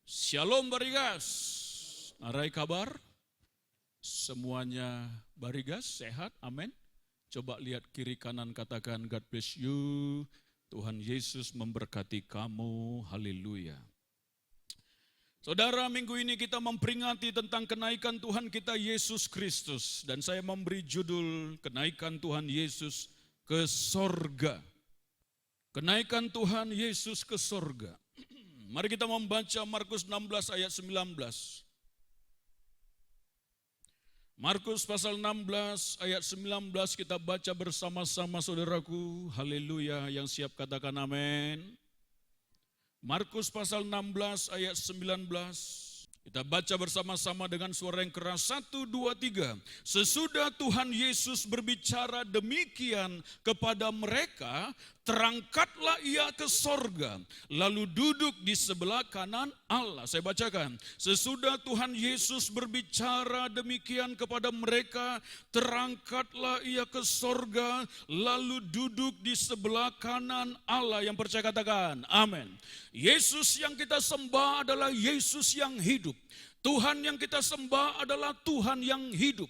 Shalom Barigas, arai kabar? Semuanya Barigas, sehat, amin. Coba lihat kiri kanan, katakan God bless you, Tuhan Yesus memberkati kamu, haleluya. Saudara, minggu ini kita memperingati tentang kenaikan Tuhan kita Yesus Kristus. Dan saya memberi judul kenaikan Tuhan Yesus ke sorga. Kenaikan Tuhan Yesus ke sorga. Mari kita membaca Markus 16 ayat 19. Markus pasal 16 ayat 19 kita baca bersama-sama saudaraku. Haleluya, yang siap katakan amin. Markus pasal 16 ayat 19. Kita baca bersama-sama dengan suara yang keras. 1, 2, 3. Sesudah Tuhan Yesus berbicara demikian kepada mereka, terangkatlah ia ke sorga, lalu duduk di sebelah kanan Allah. Saya bacakan. Sesudah Tuhan Yesus berbicara demikian kepada mereka, terangkatlah ia ke sorga, lalu duduk di sebelah kanan Allah. Yang percaya katakan, amin. Yesus yang kita sembah adalah Yesus yang hidup. Tuhan yang kita sembah adalah Tuhan yang hidup.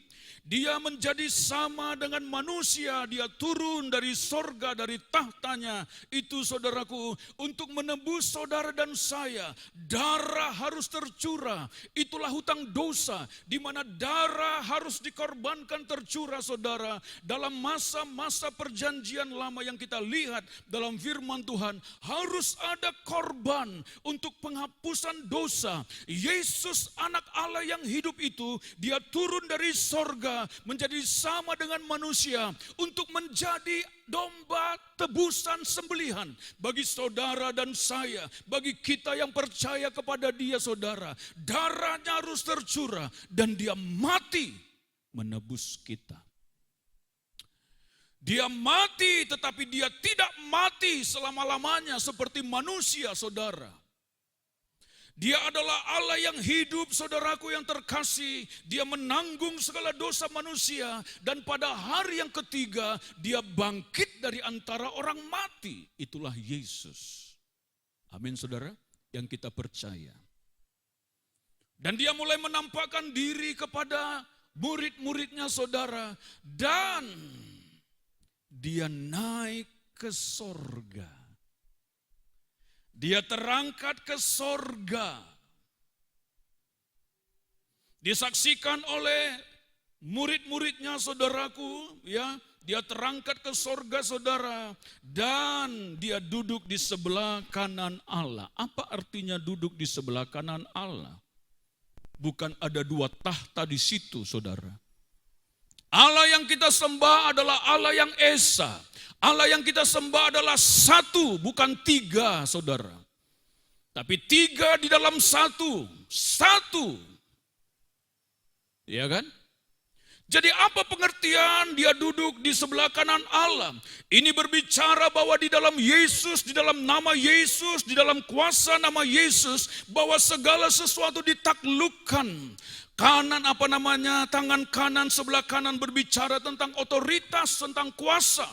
Dia menjadi sama dengan manusia, dia turun dari sorga, dari tahtanya. Itu saudaraku, untuk menebus saudara dan saya, darah harus tercurah. Itulah hutang dosa, di mana darah harus dikorbankan tercurah saudara. Dalam masa-masa perjanjian lama yang kita lihat dalam firman Tuhan, harus ada korban untuk penghapusan dosa. Yesus anak Allah yang hidup itu, dia turun dari sorga, menjadi sama dengan manusia untuk menjadi domba tebusan sembelihan bagi saudara dan saya, bagi kita yang percaya kepada dia saudara. Darahnya harus tercurah dan dia mati menebus kita. Dia mati tetapi dia tidak mati selama-lamanya seperti manusia saudara. Dia adalah Allah yang hidup, saudaraku yang terkasih. Dia menanggung segala dosa manusia. Dan pada hari yang ketiga, dia bangkit dari antara orang mati. Itulah Yesus. Amin saudara, yang kita percaya. Dan dia mulai menampakkan diri kepada murid-muridnya saudara. Dan dia naik ke sorga. Dia terangkat ke sorga. Disaksikan oleh murid-muridnya saudaraku, ya. Dia terangkat ke sorga saudara. Dan dia duduk di sebelah kanan Allah. Apa artinya duduk di sebelah kanan Allah? Bukan ada dua tahta di situ saudara. Allah yang kita sembah adalah Allah yang esa. Allah yang kita sembah adalah satu, bukan tiga saudara. Tapi tiga di dalam satu. Satu. Ya kan? Jadi apa pengertian dia duduk di sebelah kanan Allah? Ini berbicara bahwa di dalam Yesus, di dalam nama Yesus, di dalam kuasa nama Yesus, bahwa segala sesuatu ditaklukkan. Tangan kanan sebelah kanan berbicara tentang otoritas, tentang kuasa.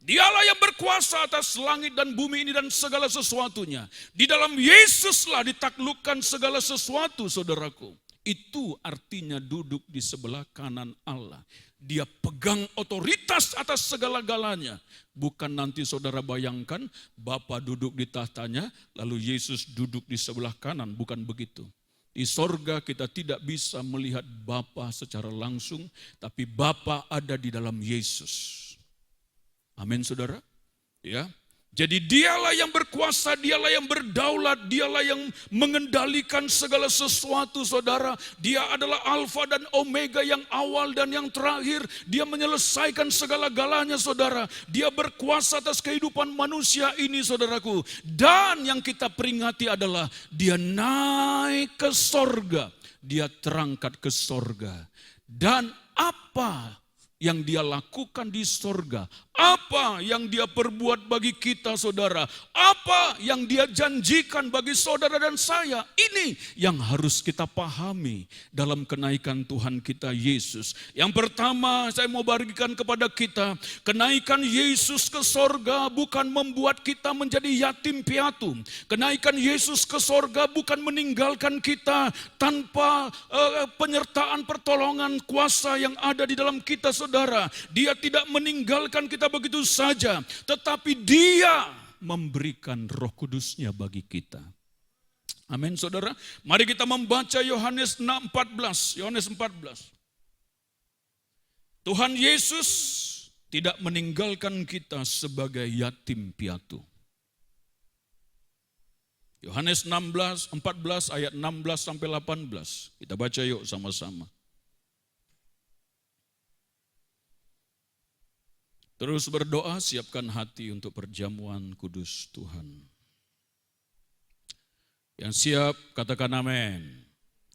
Dialah yang berkuasa atas langit dan bumi ini dan segala sesuatunya. Di dalam Yesuslah ditaklukkan segala sesuatu saudaraku. Itu artinya duduk di sebelah kanan Allah. Dia pegang otoritas atas segala-galanya. Bukan nanti saudara bayangkan Bapa duduk di tahtanya lalu Yesus duduk di sebelah kanan. Bukan begitu. Di sorga kita tidak bisa melihat Bapa secara langsung, tapi Bapa ada di dalam Yesus. Amin saudara. Ya. Jadi dialah yang berkuasa, dialah yang berdaulat, dialah yang mengendalikan segala sesuatu saudara. Dia adalah Alfa dan Omega, yang awal dan yang terakhir. Dia menyelesaikan segala-galanya saudara. Dia berkuasa atas kehidupan manusia ini saudaraku. Dan yang kita peringati adalah dia naik ke sorga. Dia terangkat ke sorga. Dan apa yang dia lakukan di sorga, Apa yang dia perbuat bagi kita saudara? Apa yang dia janjikan bagi saudara dan saya? Ini yang harus kita pahami dalam kenaikan Tuhan kita Yesus. Yang pertama saya mau bagikan kepada kita, kenaikan Yesus ke sorga bukan membuat kita menjadi yatim piatu. Kenaikan Yesus ke sorga bukan meninggalkan kita tanpa penyertaan pertolongan kuasa yang ada di dalam kita saudara. Dia tidak meninggalkan kita begitu saja, tetapi Dia memberikan Roh Kudus-Nya bagi kita. Amin saudara. Mari kita membaca Yohanes 14. Yohanes 14. Tuhan Yesus tidak meninggalkan kita sebagai yatim piatu. Yohanes 14 ayat 16 sampai 18. Kita baca yuk sama-sama. Terus berdoa, siapkan hati untuk perjamuan kudus Tuhan. Yang siap, katakan amin.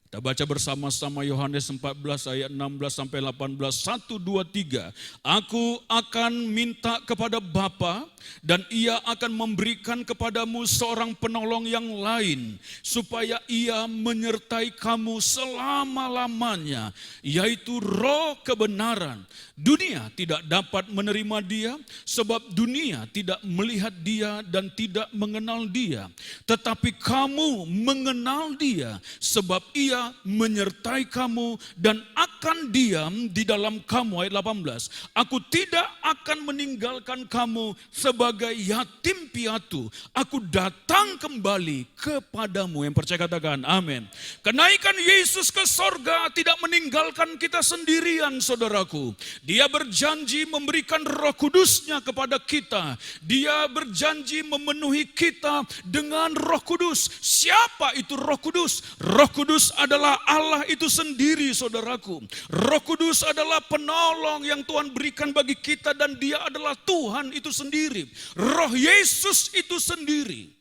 Kita baca bersama-sama Yohanes 14 ayat 16 sampai 18. 1, 2, 3. Aku akan minta kepada Bapa dan Ia akan memberikan kepadamu seorang penolong yang lain, supaya Ia menyertai kamu selama-lamanya, yaitu Roh kebenaran. Dunia tidak dapat menerima Dia, sebab dunia tidak melihat Dia dan tidak mengenal Dia. Tetapi kamu mengenal Dia, sebab Ia menyertai kamu dan akan diam di dalam kamu. Ayat 18. Aku tidak akan meninggalkan kamu sebagai yatim piatu. Aku datang kembali kepadamu. Yang percaya katakan amin. Kenaikan Yesus ke sorga tidak meninggalkan kita sendirian saudaraku. Dia berjanji memberikan Roh Kudus-Nya kepada kita. Dia berjanji memenuhi kita dengan Roh Kudus. Siapa itu Roh Kudus? Roh Kudus adalah Allah itu sendiri saudaraku. Roh Kudus adalah penolong yang Tuhan berikan bagi kita dan Dia adalah Tuhan itu sendiri. Roh Yesus itu sendiri.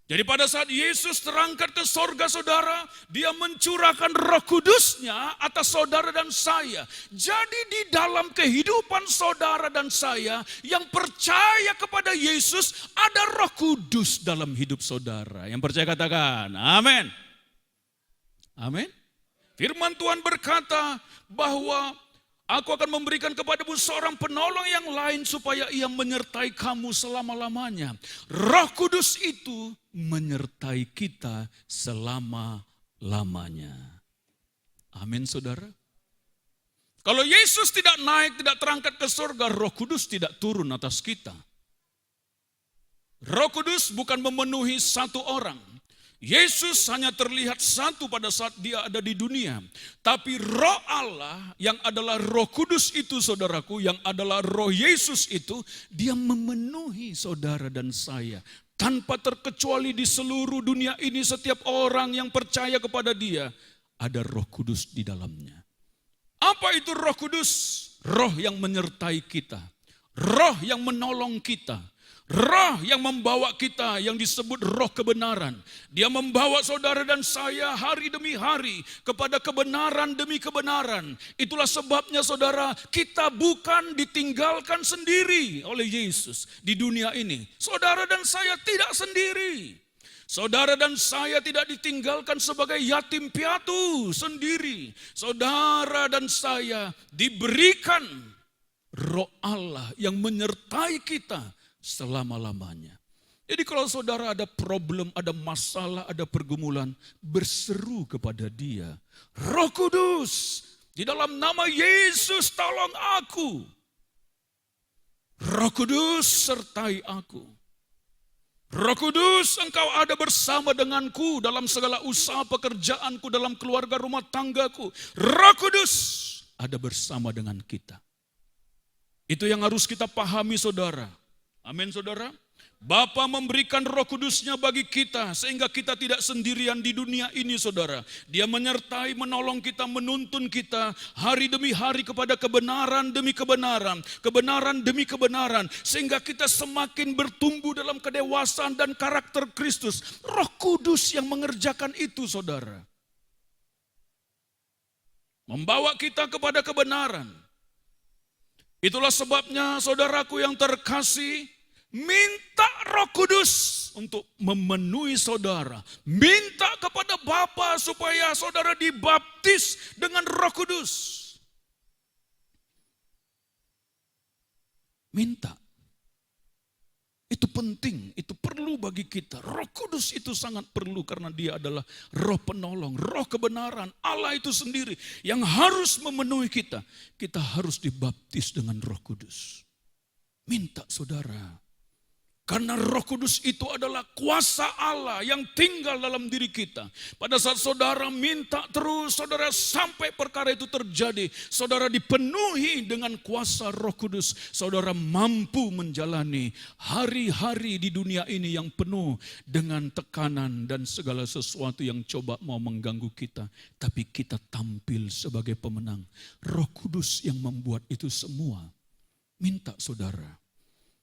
Jadi pada saat Yesus terangkat ke sorga saudara, Dia mencurahkan Roh Kudus-Nya atas saudara dan saya. Jadi di dalam kehidupan saudara dan saya yang percaya kepada Yesus, ada Roh Kudus dalam hidup saudara. Yang percaya katakan amin. Amin. Firman Tuhan berkata bahwa aku akan memberikan kepadamu seorang penolong yang lain supaya ia menyertai kamu selama-lamanya. Roh Kudus itu menyertai kita selama-lamanya. Amin saudara. Kalau Yesus tidak naik, tidak terangkat ke surga, Roh Kudus tidak turun atas kita. Roh Kudus bukan memenuhi satu orang. Yesus hanya terlihat satu pada saat Dia ada di dunia. Tapi Roh Allah yang adalah Roh Kudus itu saudaraku, yang adalah Roh Yesus itu, Dia memenuhi saudara dan saya. Tanpa terkecuali di seluruh dunia ini setiap orang yang percaya kepada Dia, ada Roh Kudus di dalamnya. Apa itu Roh Kudus? Roh yang menyertai kita. Roh yang menolong kita. Roh yang membawa kita yang disebut roh kebenaran. Dia membawa saudara dan saya hari demi hari kepada kebenaran demi kebenaran. Itulah sebabnya saudara, kita bukan ditinggalkan sendiri oleh Yesus di dunia ini. Saudara dan saya tidak sendiri. Saudara dan saya tidak ditinggalkan sebagai yatim piatu sendiri. Saudara dan saya diberikan Roh Allah yang menyertai kita selama-lamanya. Jadi kalau saudara ada problem, ada masalah, ada pergumulan, berseru kepada Dia. Roh Kudus, di dalam nama Yesus tolong aku. Roh Kudus sertai aku. Roh Kudus, Engkau ada bersama denganku dalam segala usaha pekerjaanku, dalam keluarga rumah tanggaku. Roh Kudus ada bersama dengan kita. Itu yang harus kita pahami saudara. Amin saudara. Bapa memberikan Roh Kudus-Nya bagi kita sehingga kita tidak sendirian di dunia ini saudara. Dia menyertai, menolong kita, menuntun kita hari demi hari kepada kebenaran demi kebenaran, kebenaran demi kebenaran, sehingga kita semakin bertumbuh dalam kedewasaan dan karakter Kristus. Roh Kudus yang mengerjakan itu saudara. Membawa kita kepada kebenaran. Itulah sebabnya saudaraku yang terkasih, minta Roh Kudus untuk memenuhi saudara. Minta kepada Bapa supaya saudara dibaptis dengan Roh Kudus. Minta. Itu penting, itu perlu bagi kita. Roh Kudus itu sangat perlu karena dia adalah roh penolong, roh kebenaran. Allah itu sendiri yang harus memenuhi kita. Kita harus dibaptis dengan Roh Kudus. Minta saudara. Karena Roh Kudus itu adalah kuasa Allah yang tinggal dalam diri kita. Pada saat saudara minta terus, saudara sampai perkara itu terjadi. Saudara dipenuhi dengan kuasa Roh Kudus. Saudara mampu menjalani hari-hari di dunia ini yang penuh dengan tekanan dan segala sesuatu yang coba mau mengganggu kita. Tapi kita tampil sebagai pemenang. Roh Kudus yang membuat itu semua. Minta saudara.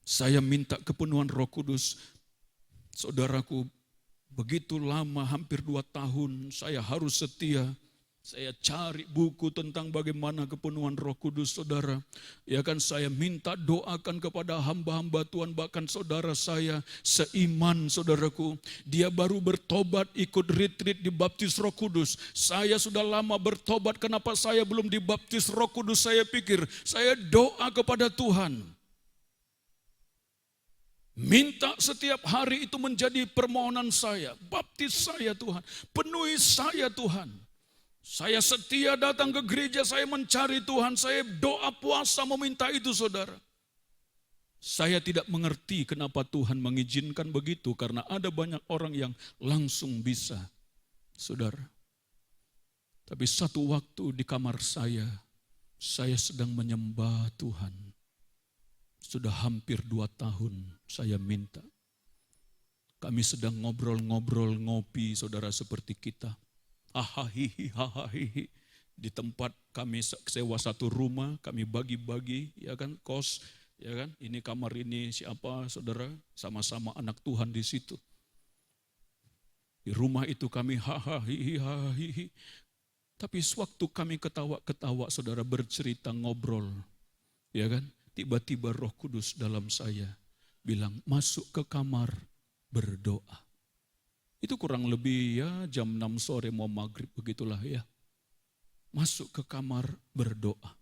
Saya minta kepenuhan Roh Kudus. Saudaraku, begitu lama, hampir 2 tahun, saya harus setia. Saya cari buku tentang bagaimana kepenuhan Roh Kudus, saudara. Ya kan, saya minta doakan kepada hamba-hamba Tuhan, bahkan saudara saya seiman, saudaraku. Dia baru bertobat, ikut retreat, dibaptis Roh Kudus. Saya sudah lama bertobat, kenapa saya belum dibaptis Roh Kudus? Saya pikir, saya doa kepada Tuhan. Minta setiap hari itu menjadi permohonan saya. Baptis saya Tuhan, penuhi saya Tuhan. Saya setia datang ke gereja, saya mencari Tuhan, saya doa puasa meminta itu saudara. Saya tidak mengerti kenapa Tuhan mengizinkan begitu, karena ada banyak orang yang langsung bisa, saudara. Tapi satu waktu di kamar saya sedang menyembah Tuhan. Sudah hampir 2 tahun saya minta. Kami sedang ngobrol-ngobrol, ngopi, saudara, seperti kita. Hahaha. Di tempat kami sewa satu rumah, kami bagi-bagi, ya kan, kos, ya kan. Ini kamar ini siapa, saudara? Sama-sama anak Tuhan di situ. Di rumah itu kami hahaha. Tapi sewaktu kami ketawa-ketawa, saudara, bercerita, ngobrol, ya kan. Tiba-tiba Roh Kudus dalam saya bilang, masuk ke kamar, berdoa. Itu kurang lebih ya jam 6 sore mau maghrib, begitulah ya. Masuk ke kamar, berdoa.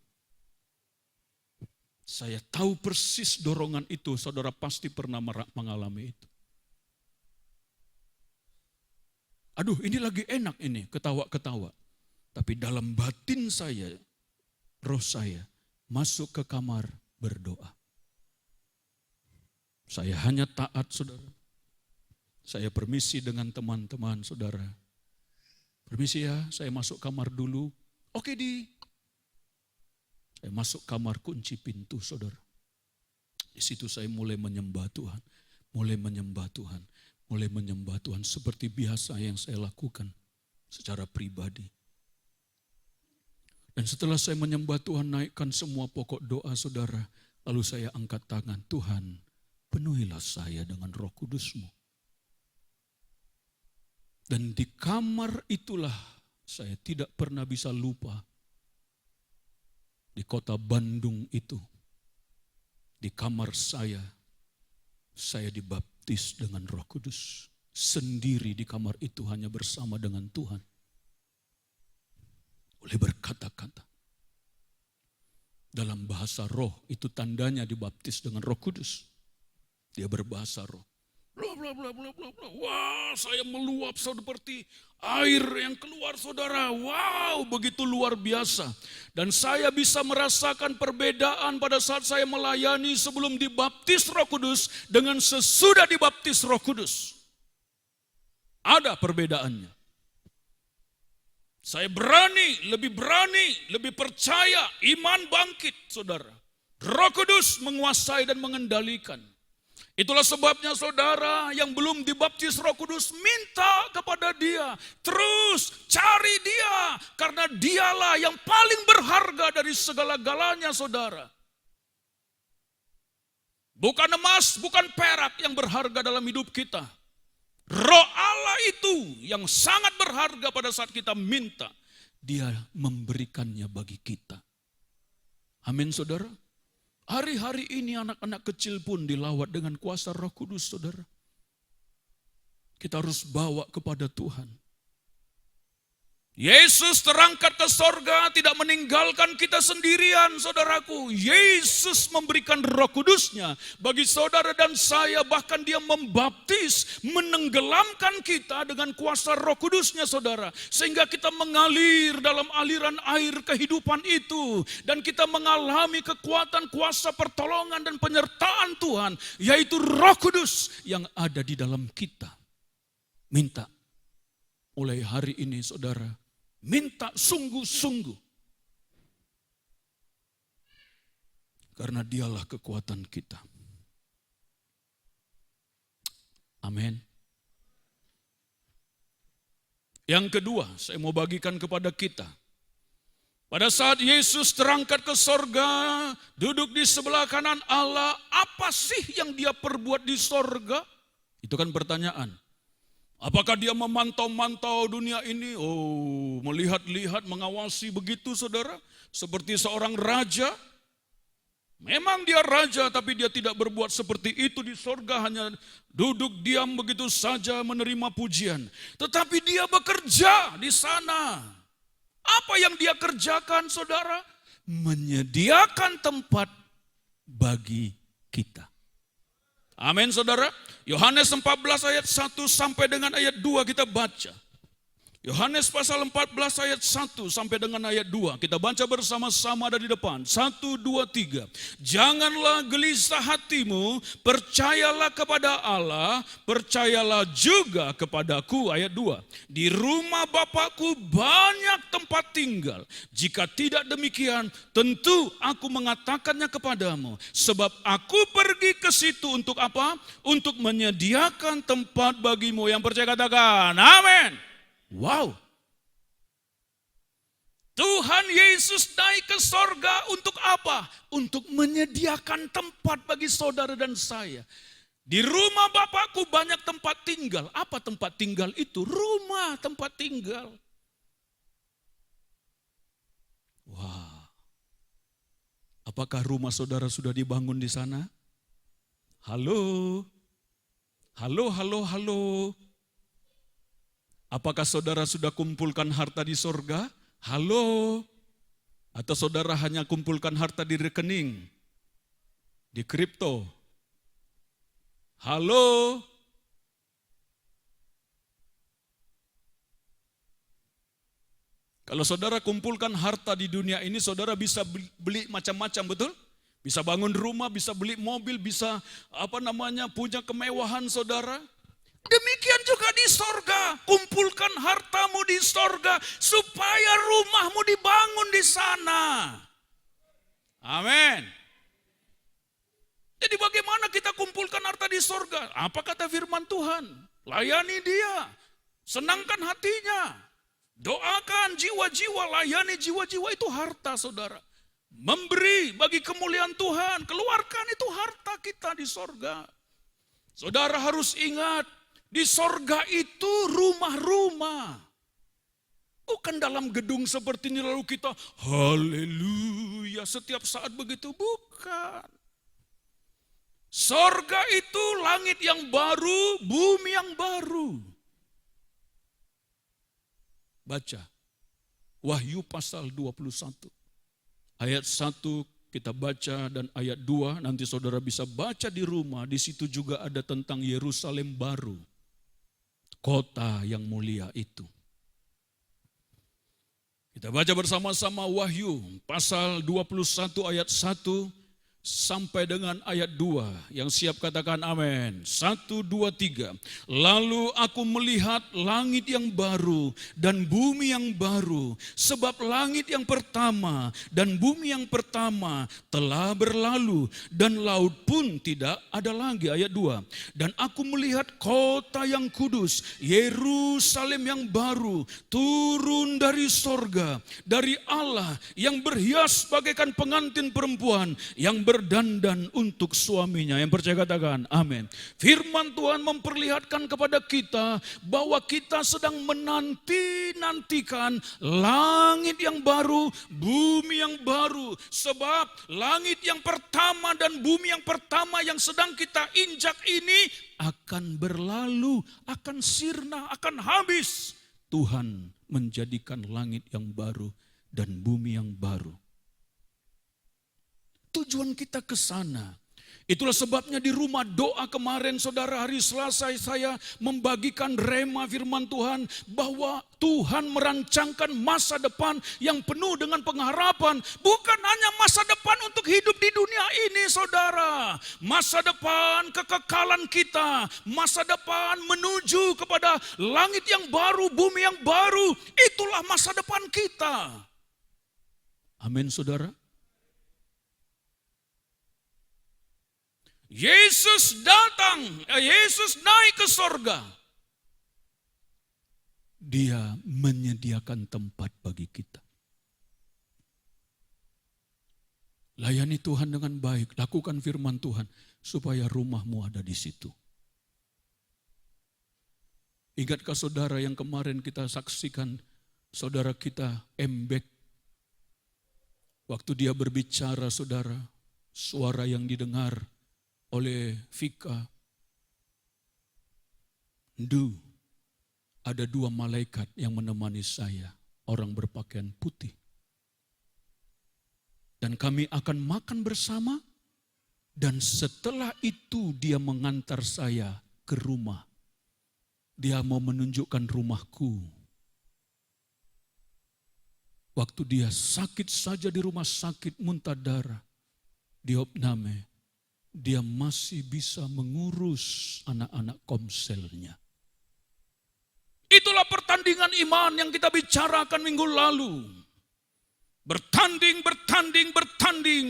Saya tahu persis dorongan itu, saudara pasti pernah mengalami itu. Aduh, ini lagi enak ini, ketawa-ketawa. Tapi dalam batin saya, roh saya, masuk ke kamar, berdoa. Saya hanya taat, saudara. Saya permisi dengan teman-teman, saudara. Permisi ya, saya masuk kamar dulu. Oke, saya masuk kamar, kunci pintu, saudara. Di situ saya mulai menyembah Tuhan. Mulai menyembah Tuhan. Mulai menyembah Tuhan seperti biasa yang saya lakukan secara pribadi. Dan setelah saya menyembah Tuhan, naikkan semua pokok doa saudara. Lalu saya angkat tangan, Tuhan penuhilah saya dengan Roh Kudus-Mu. Dan di kamar itulah saya tidak pernah bisa lupa. Di kota Bandung itu, di kamar saya dibaptis dengan Roh Kudus. Sendiri di kamar itu hanya bersama dengan Tuhan. Boleh berkata-kata. Dalam bahasa roh itu tandanya dibaptis dengan Roh Kudus. Dia berbahasa roh. Bla bla bla bla bla bla. Wah, saya meluap seperti air yang keluar saudara. Wow, begitu luar biasa. Dan saya bisa merasakan perbedaan pada saat saya melayani sebelum dibaptis Roh Kudus dengan sesudah dibaptis Roh Kudus. Ada perbedaannya. Saya berani, lebih percaya, iman bangkit, saudara. Roh Kudus menguasai dan mengendalikan. Itulah sebabnya saudara yang belum dibaptis Roh Kudus, minta kepada Dia. Terus cari Dia, karena Dialah yang paling berharga dari segala-galanya, saudara. Bukan emas, bukan perak yang berharga dalam hidup kita. Roh Allah itu yang sangat berharga pada saat kita minta. Dia memberikannya bagi kita. Amin saudara. Hari-hari ini anak-anak kecil pun dilawat dengan kuasa Roh Kudus, saudara. Kita harus bawa kepada Tuhan. Yesus terangkat ke sorga, tidak meninggalkan kita sendirian, saudaraku. Yesus memberikan Roh Kudusnya bagi saudara dan saya, bahkan dia membaptis, menenggelamkan kita dengan kuasa Roh Kudusnya, saudara. Sehingga kita mengalir dalam aliran air kehidupan itu. Dan kita mengalami kekuatan, kuasa, pertolongan dan penyertaan Tuhan, yaitu Roh Kudus yang ada di dalam kita. Minta mulai hari ini, saudara. Minta sungguh-sungguh. Karena dialah kekuatan kita. Amin. Yang kedua, saya mau bagikan kepada kita. Pada saat Yesus terangkat ke sorga, duduk di sebelah kanan Allah, apa sih yang dia perbuat di sorga? Itu kan pertanyaan. Apakah dia memantau-mantau dunia ini? Oh, melihat-lihat, mengawasi begitu, saudara. Seperti seorang raja. Memang dia raja, tapi dia tidak berbuat seperti itu di sorga. Hanya duduk diam begitu saja menerima pujian. Tetapi dia bekerja di sana. Apa yang dia kerjakan, saudara? Menyediakan tempat bagi kita. Amin, saudara. Yohanes 14 ayat 1 sampai dengan ayat 2 kita baca. Yohanes pasal 14 ayat 1 sampai dengan ayat 2. Kita baca bersama-sama dari depan. 1, 2, 3. Janganlah gelisah hatimu, percayalah kepada Allah, percayalah juga kepadaku. Ayat 2. Di rumah Bapakku banyak tempat tinggal. Jika tidak demikian, tentu aku mengatakannya kepadamu. Sebab aku pergi ke situ untuk apa? Untuk menyediakan tempat bagimu. Yang percaya katakan, amin. Wow. Tuhan Yesus naik ke sorga untuk apa? Untuk menyediakan tempat bagi saudara dan saya. Di rumah Bapakku banyak tempat tinggal. Apa tempat tinggal itu? Rumah tempat tinggal. Wah. Apakah rumah saudara sudah dibangun di sana? Halo? Halo, halo, halo. Apakah saudara sudah kumpulkan harta di sorga? Halo? Atau saudara hanya kumpulkan harta di rekening? Di kripto? Halo? Kalau saudara kumpulkan harta di dunia ini, saudara bisa beli macam-macam, betul? Bisa bangun rumah, bisa beli mobil, bisa punya kemewahan, saudara. Demikian juga di sorga, kumpulkan hartamu di sorga supaya rumahmu dibangun di sana. Amin. Jadi bagaimana kita kumpulkan harta di sorga? Apa kata firman Tuhan? Layani dia, senangkan hatinya, doakan jiwa-jiwa, layani jiwa-jiwa, itu harta, saudara. Memberi bagi kemuliaan Tuhan, keluarkan itu harta kita di sorga. Saudara harus ingat, di sorga itu rumah-rumah. Bukan dalam gedung seperti ini lalu kita haleluya setiap saat begitu. Bukan. Sorga itu langit yang baru, bumi yang baru. Baca Wahyu pasal 21. Ayat 1 kita baca dan ayat 2 nanti saudara bisa baca di rumah. Di situ juga ada tentang Yerusalem baru. Kota yang mulia itu. Kita baca bersama-sama Wahyu pasal 21 ayat 1 sampai dengan ayat 2. Yang siap katakan amin. 1, 2, 3. Lalu aku melihat langit yang baru dan bumi yang baru. Sebab langit yang pertama dan bumi yang pertama telah berlalu. Dan laut pun tidak ada lagi. Ayat 2. Dan aku melihat kota yang kudus, Yerusalem yang baru, turun dari sorga, dari Allah, yang berhias bagaikan pengantin perempuan, yang berdandan untuk suaminya. Yang percaya katakan amin. Firman Tuhan memperlihatkan kepada kita bahwa kita sedang menanti-nantikan langit yang baru, bumi yang baru. Sebab langit yang pertama dan bumi yang pertama yang sedang kita injak ini akan berlalu, akan sirna, akan habis. Tuhan menjadikan langit yang baru dan bumi yang baru. Tujuan kita ke sana. Itulah sebabnya di rumah doa kemarin saudara, hari Selasa saya membagikan rema firman Tuhan bahwa Tuhan merancangkan masa depan yang penuh dengan pengharapan. Bukan hanya masa depan untuk hidup di dunia ini saudara. Masa depan kekekalan kita. Masa depan menuju kepada langit yang baru, bumi yang baru. Itulah masa depan kita. Amin saudara. Yesus datang, Yesus naik ke sorga. Dia menyediakan tempat bagi kita. Layani Tuhan dengan baik, lakukan firman Tuhan supaya rumahmu ada di situ. Ingatkah saudara yang kemarin kita saksikan, saudara kita Embek, waktu dia berbicara saudara, suara yang didengar oleh Vika, ada 2 malaikat yang menemani saya, orang berpakaian putih. Dan kami akan makan bersama, dan setelah itu dia mengantar saya ke rumah. Dia mau menunjukkan rumahku. Waktu dia sakit saja di rumah sakit muntah darah, di Opname, dia masih bisa mengurus anak-anak komselnya. Itulah pertandingan iman yang kita bicarakan minggu lalu. Bertanding, bertanding, bertanding.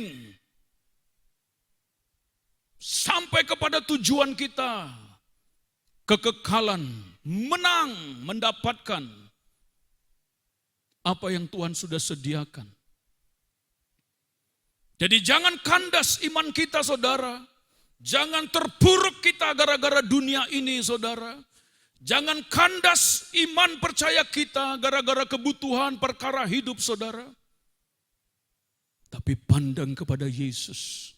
Sampai kepada tujuan kita. Kekekalan, menang, mendapatkan apa yang Tuhan sudah sediakan. Jadi jangan kandas iman kita saudara. Jangan terpuruk kita gara-gara dunia ini saudara. Jangan kandas iman percaya kita gara-gara kebutuhan perkara hidup saudara. Tapi pandang kepada Yesus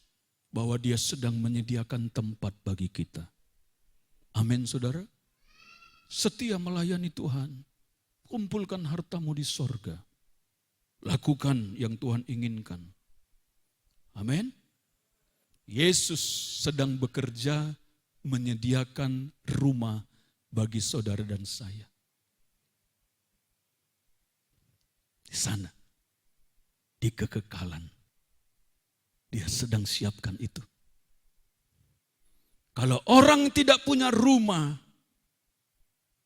bahwa dia sedang menyediakan tempat bagi kita. Amin saudara. Setia melayani Tuhan. Kumpulkan hartamu di sorga. Lakukan yang Tuhan inginkan. Amin. Yesus sedang bekerja menyediakan rumah bagi saudara dan saya. Di sana, di kekekalan, dia sedang siapkan itu. Kalau orang tidak punya rumah,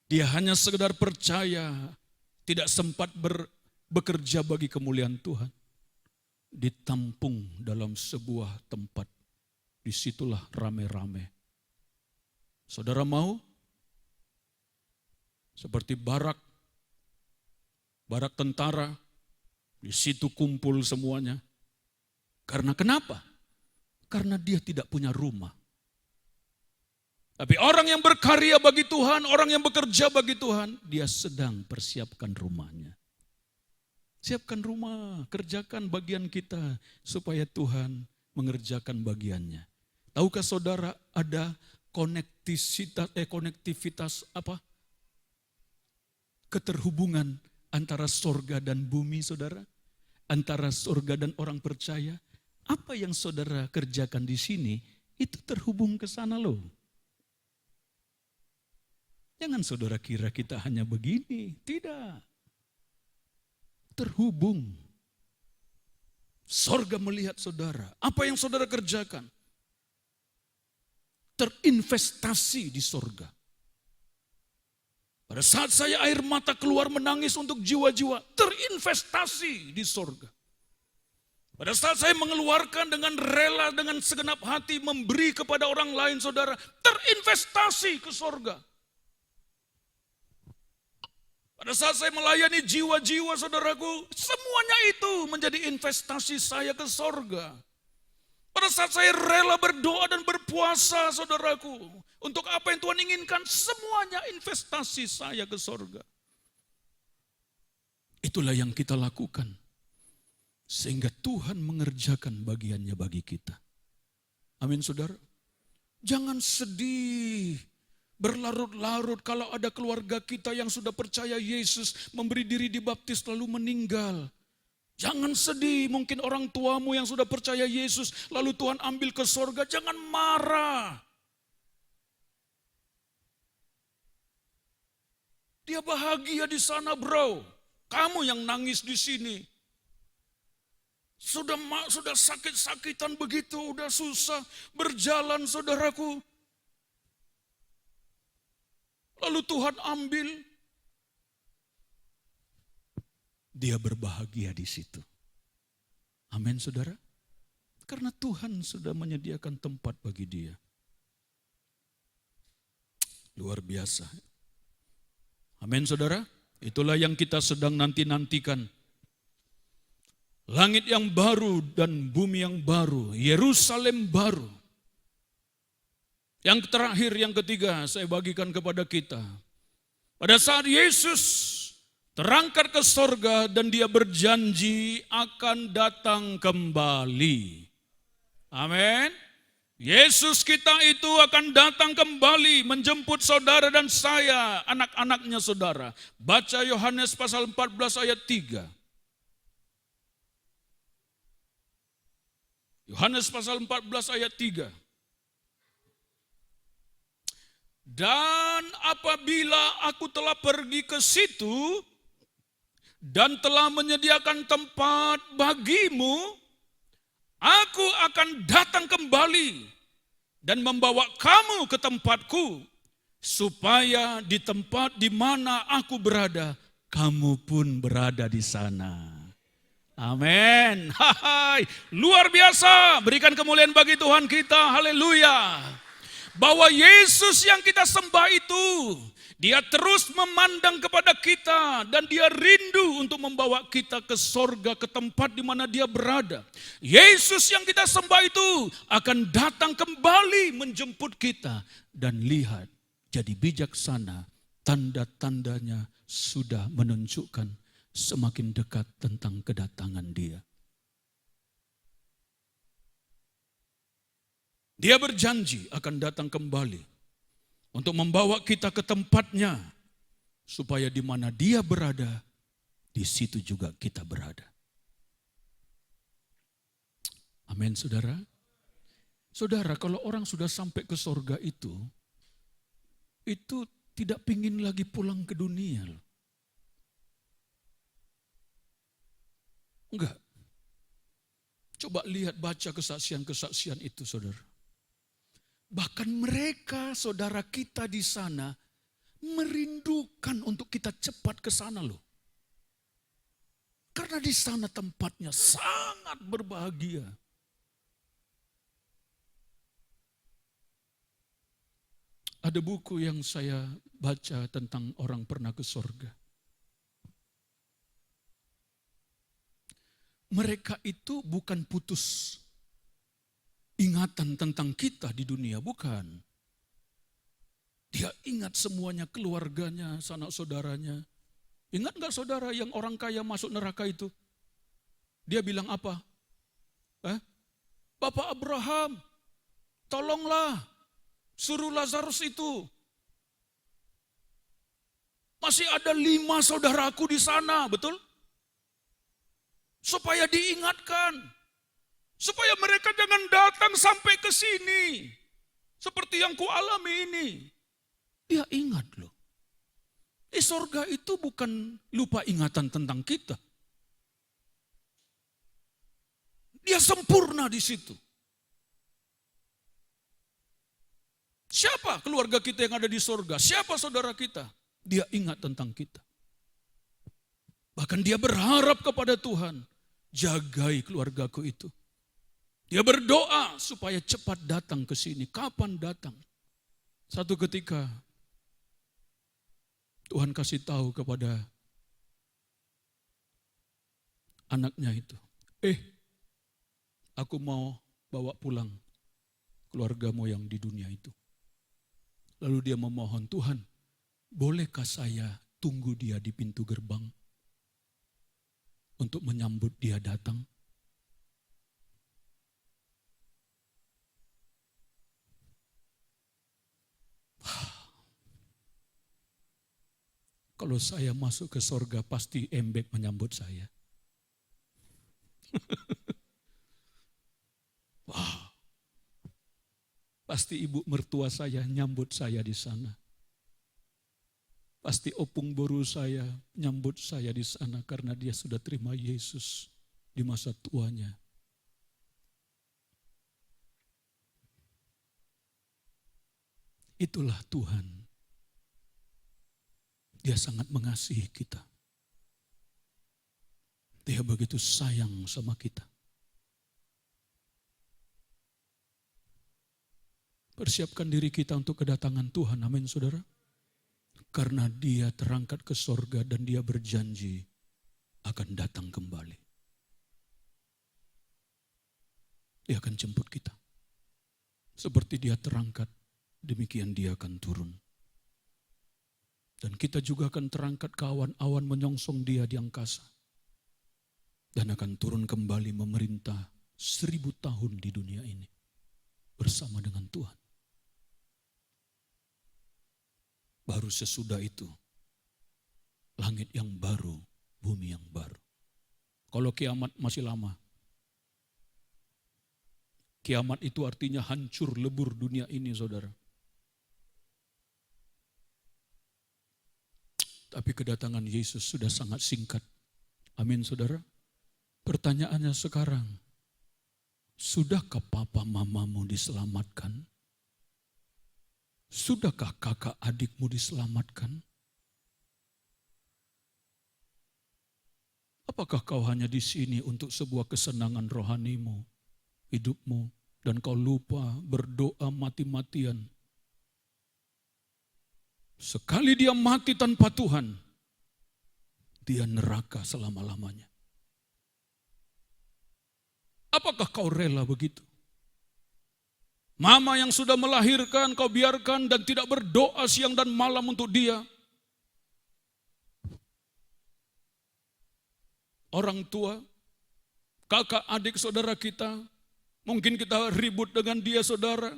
dia hanya sekedar percaya, tidak sempat bekerja bagi kemuliaan Tuhan. Ditampung dalam sebuah tempat. Disitulah rame-rame. Saudara mau? Seperti barak tentara. Di situ kumpul semuanya. Karena kenapa? Karena dia tidak punya rumah. Tapi orang yang berkarya bagi Tuhan, orang yang bekerja bagi Tuhan, dia sedang persiapkan rumahnya. Siapkan rumah, kerjakan bagian kita supaya Tuhan mengerjakan bagiannya. Tahukah saudara ada konektivitas apa? Keterhubungan antara sorga dan bumi saudara. Antara sorga dan orang percaya. Apa yang saudara kerjakan di sini itu terhubung ke sana loh. Jangan saudara kira kita hanya begini, tidak. Terhubung. Sorga melihat saudara. Apa yang saudara kerjakan? Terinvestasi di sorga. Pada saat saya air mata keluar menangis untuk jiwa-jiwa, terinvestasi di sorga. Pada saat saya mengeluarkan dengan rela, dengan segenap hati memberi kepada orang lain saudara, terinvestasi ke sorga. Pada saat saya melayani jiwa-jiwa saudaraku, semuanya itu menjadi investasi saya ke sorga. Pada saat saya rela berdoa dan berpuasa, saudaraku, untuk apa yang Tuhan inginkan, semuanya investasi saya ke sorga. Itulah yang kita lakukan, sehingga Tuhan mengerjakan bagiannya bagi kita. Amin, saudara. Jangan sedih, berlarut-larut kalau ada keluarga kita yang sudah percaya Yesus, memberi diri dibaptis lalu meninggal. Jangan sedih, mungkin orang tuamu yang sudah percaya Yesus, lalu Tuhan ambil ke sorga, jangan marah. Dia bahagia di sana, bro. Kamu yang nangis di sini. Sudah sakit-sakitan begitu, udah susah berjalan, saudaraku. Lalu Tuhan ambil. Dia berbahagia di situ. Amin, saudara. Karena Tuhan sudah menyediakan tempat bagi dia. Luar biasa. Amin, saudara. Itulah yang kita sedang nanti-nantikan. Langit yang baru dan bumi yang baru. Yerusalem baru. Yang terakhir, yang ketiga, saya bagikan kepada kita. Pada saat Yesus terangkat ke sorga dan dia berjanji akan datang kembali. Amin. Yesus kita itu akan datang kembali menjemput saudara dan saya, anak-anaknya saudara. Baca Yohanes pasal 14 ayat 3. Yohanes pasal 14 ayat 3. Dan apabila aku telah pergi ke situ dan telah menyediakan tempat bagimu, aku akan datang kembali dan membawa kamu ke tempatku, supaya di tempat di mana aku berada, kamu pun berada di sana. Amin. Hai, luar biasa. Berikan kemuliaan bagi Tuhan kita. Haleluya. Bahwa Yesus yang kita sembah itu, dia terus memandang kepada kita dan dia rindu untuk membawa kita ke sorga, ke tempat di mana dia berada. Yesus yang kita sembah itu akan datang kembali menjemput kita. Dan lihat, jadi bijaksana, tanda-tandanya sudah menunjukkan semakin dekat tentang kedatangan dia. Dia berjanji akan datang kembali untuk membawa kita ke tempatnya, supaya di mana dia berada, di situ juga kita berada. Amin, saudara. Saudara, kalau orang sudah sampai ke sorga itu tidak pingin lagi pulang ke dunia. Enggak. Coba lihat, baca kesaksian-kesaksian itu, saudara. Bahkan mereka, saudara kita di sana, merindukan untuk kita cepat ke sana loh. Karena di sana tempatnya sangat berbahagia. Ada buku yang saya baca tentang orang pernah ke sorga. Mereka itu bukan putus ingatan tentang kita di dunia, bukan. Dia ingat semuanya, keluarganya, sanak saudaranya. Ingat gak saudara yang orang kaya masuk neraka itu? Dia bilang apa? Bapak Abraham, tolonglah, suruh Lazarus itu. Masih ada 5 saudaraku di sana, betul? Supaya diingatkan. Supaya mereka jangan datang sampai ke sini. Seperti yang kualami ini. Dia ingat loh. Di sorga itu bukan lupa ingatan tentang kita. Dia sempurna di situ. Siapa keluarga kita yang ada di sorga? Siapa saudara kita? Dia ingat tentang kita. Bahkan dia berharap kepada Tuhan. Jagai keluargaku itu. Dia berdoa supaya cepat datang ke sini. Kapan datang? Satu ketika Tuhan kasih tahu kepada anaknya itu, aku mau bawa pulang keluargamu yang di dunia itu. Lalu dia memohon, Tuhan, bolehkah saya tunggu dia di pintu gerbang untuk menyambut dia datang? Kalau saya masuk ke sorga, pasti embek menyambut saya. Wah, pasti ibu mertua saya nyambut saya di sana. Pasti opung boru saya nyambut saya di sana karena dia sudah terima Yesus di masa tuanya. Itulah Tuhan. Dia sangat mengasihi kita. Dia begitu sayang sama kita. Persiapkan diri kita untuk kedatangan Tuhan, amin saudara. Karena dia terangkat ke sorga dan dia berjanji akan datang kembali. Dia akan jemput kita. Seperti dia terangkat, demikian dia akan turun. Dan kita juga akan terangkat ke awan-awan menyongsong dia di angkasa. Dan akan turun kembali memerintah 1000 tahun di dunia ini. Bersama dengan Tuhan. Baru sesudah itu, langit yang baru, bumi yang baru. Kalau kiamat masih lama. Kiamat itu artinya hancur lebur dunia ini, saudara. Tapi kedatangan Yesus sudah sangat singkat. Amin, saudara. Pertanyaannya sekarang, sudahkah papa mamamu diselamatkan? Sudahkah kakak adikmu diselamatkan? Apakah kau hanya di sini untuk sebuah kesenangan rohanimu, hidupmu, dan kau lupa berdoa mati-matian? Sekali dia mati tanpa Tuhan, dia neraka selama-lamanya. Apakah kau rela begitu? Mama yang sudah melahirkan kau biarkan dan tidak berdoa siang dan malam untuk dia. Orang tua, kakak adik saudara kita, mungkin kita ribut dengan dia saudara,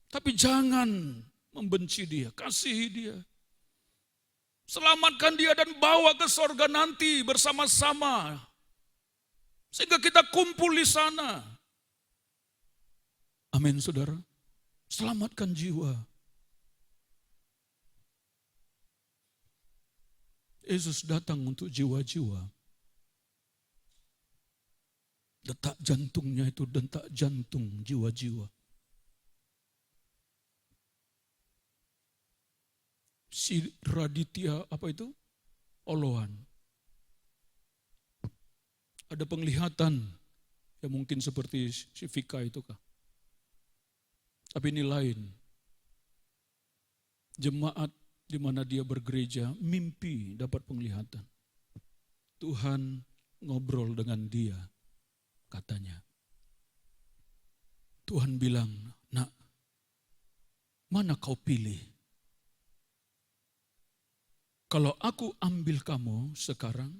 tapi jangan membenci dia, kasihi dia. Selamatkan dia dan bawa ke sorga nanti bersama-sama. Sehingga kita kumpul di sana. Amin saudara. Selamatkan jiwa. Yesus datang untuk jiwa-jiwa. Detak jantungnya itu detak jantung jiwa-jiwa. Si Raditya apa itu? Oloan. Ada penglihatan ya mungkin seperti si Vika itu kah? Tapi ini lain. Jemaat di mana dia bergereja mimpi dapat penglihatan. Tuhan ngobrol dengan dia katanya. Tuhan bilang, "Nak, mana kau pilih? Kalau aku ambil kamu sekarang,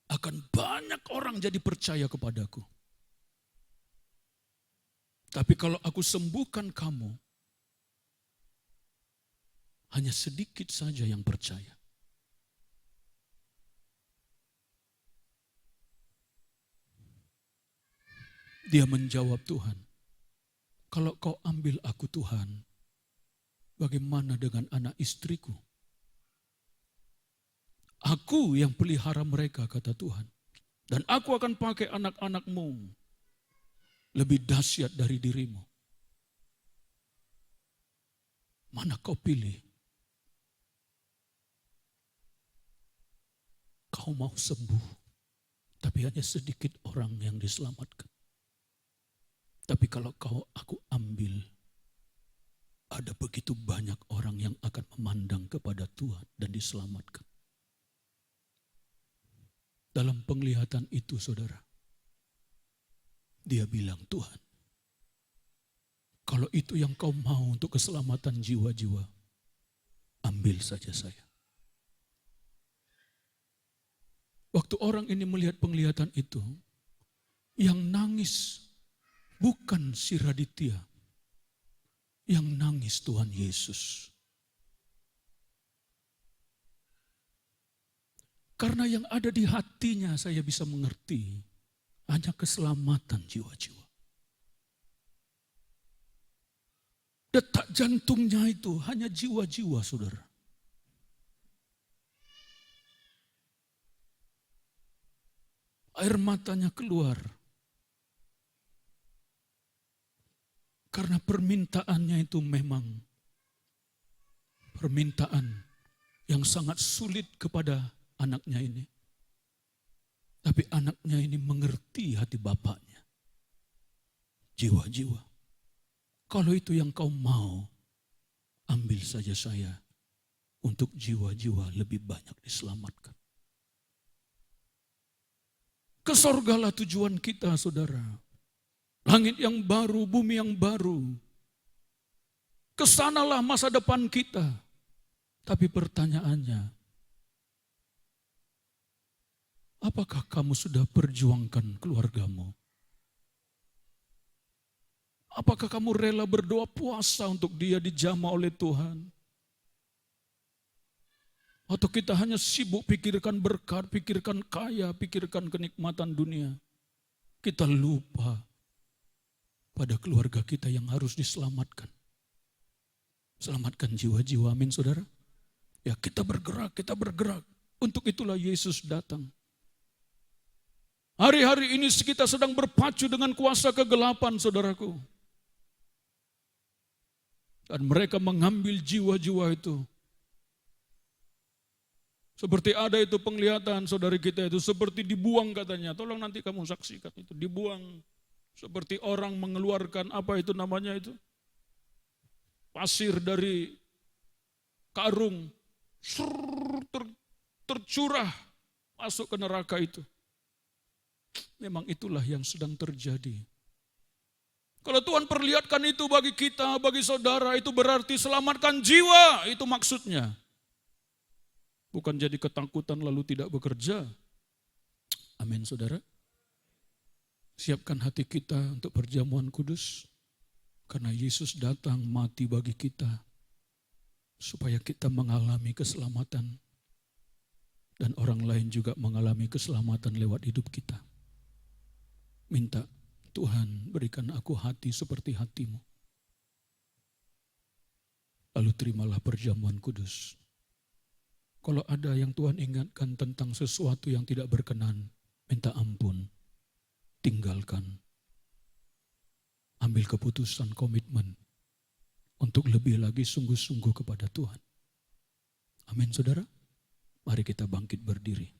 akan banyak orang jadi percaya kepadaku. Tapi kalau aku sembuhkan kamu, hanya sedikit saja yang percaya." Dia menjawab Tuhan, "Kalau kau ambil aku Tuhan, bagaimana dengan anak istriku? Aku yang pelihara mereka," kata Tuhan. "Dan aku akan pakai anak-anakmu lebih dahsyat dari dirimu. Mana kau pilih? Kau mau sembuh, tapi hanya sedikit orang yang diselamatkan. Tapi kalau aku ambil, ada begitu banyak orang yang akan memandang kepada Tuhan dan diselamatkan." Dalam penglihatan itu saudara, dia bilang, "Tuhan, Kalau itu yang kau mau untuk keselamatan jiwa-jiwa, ambil saja saya. Waktu orang ini melihat penglihatan itu, yang nangis bukan si Raditya, yang nangis Tuhan Yesus. Karena yang ada di hatinya saya bisa mengerti, hanya keselamatan jiwa-jiwa. Detak jantungnya itu hanya jiwa-jiwa, saudara. Air matanya keluar. Karena permintaannya itu memang permintaan yang sangat sulit kepada anaknya ini. Tapi anaknya ini mengerti hati bapaknya. Jiwa-jiwa. Kalau itu yang kau mau, ambil saja saya untuk jiwa-jiwa lebih banyak diselamatkan. Ke sorgalah tujuan kita, saudara. Langit yang baru, bumi yang baru. Kesanalah masa depan kita. Tapi pertanyaannya, apakah kamu sudah perjuangkan keluargamu? Apakah kamu rela berdoa puasa untuk dia dijamah oleh Tuhan? Atau kita hanya sibuk pikirkan berkat, pikirkan kaya, pikirkan kenikmatan dunia. Kita lupa pada keluarga kita yang harus diselamatkan. Selamatkan jiwa-jiwa, amin saudara. Ya kita bergerak. Untuk itulah Yesus datang. Hari-hari ini kita sedang berpacu dengan kuasa kegelapan, saudaraku. Dan mereka mengambil jiwa-jiwa itu. Seperti ada itu penglihatan saudari kita itu seperti dibuang katanya. Tolong nanti kamu saksikan itu. Dibuang seperti orang mengeluarkan apa itu namanya itu. Pasir dari karung. Tercurah masuk ke neraka itu. Memang itulah yang sedang terjadi. Kalau Tuhan perlihatkan itu bagi kita, bagi saudara, itu berarti selamatkan jiwa, itu maksudnya. Bukan jadi ketakutan lalu tidak bekerja. Amin saudara. Siapkan hati kita untuk perjamuan kudus. Karena Yesus datang mati bagi kita. Supaya kita mengalami keselamatan. Dan orang lain juga mengalami keselamatan lewat hidup kita. Minta, Tuhan berikan aku hati seperti hatimu. Lalu terimalah perjamuan kudus. Kalau ada yang Tuhan ingatkan tentang sesuatu yang tidak berkenan, minta ampun, tinggalkan. Ambil keputusan komitmen untuk lebih lagi sungguh-sungguh kepada Tuhan. Amin saudara. Mari kita bangkit berdiri.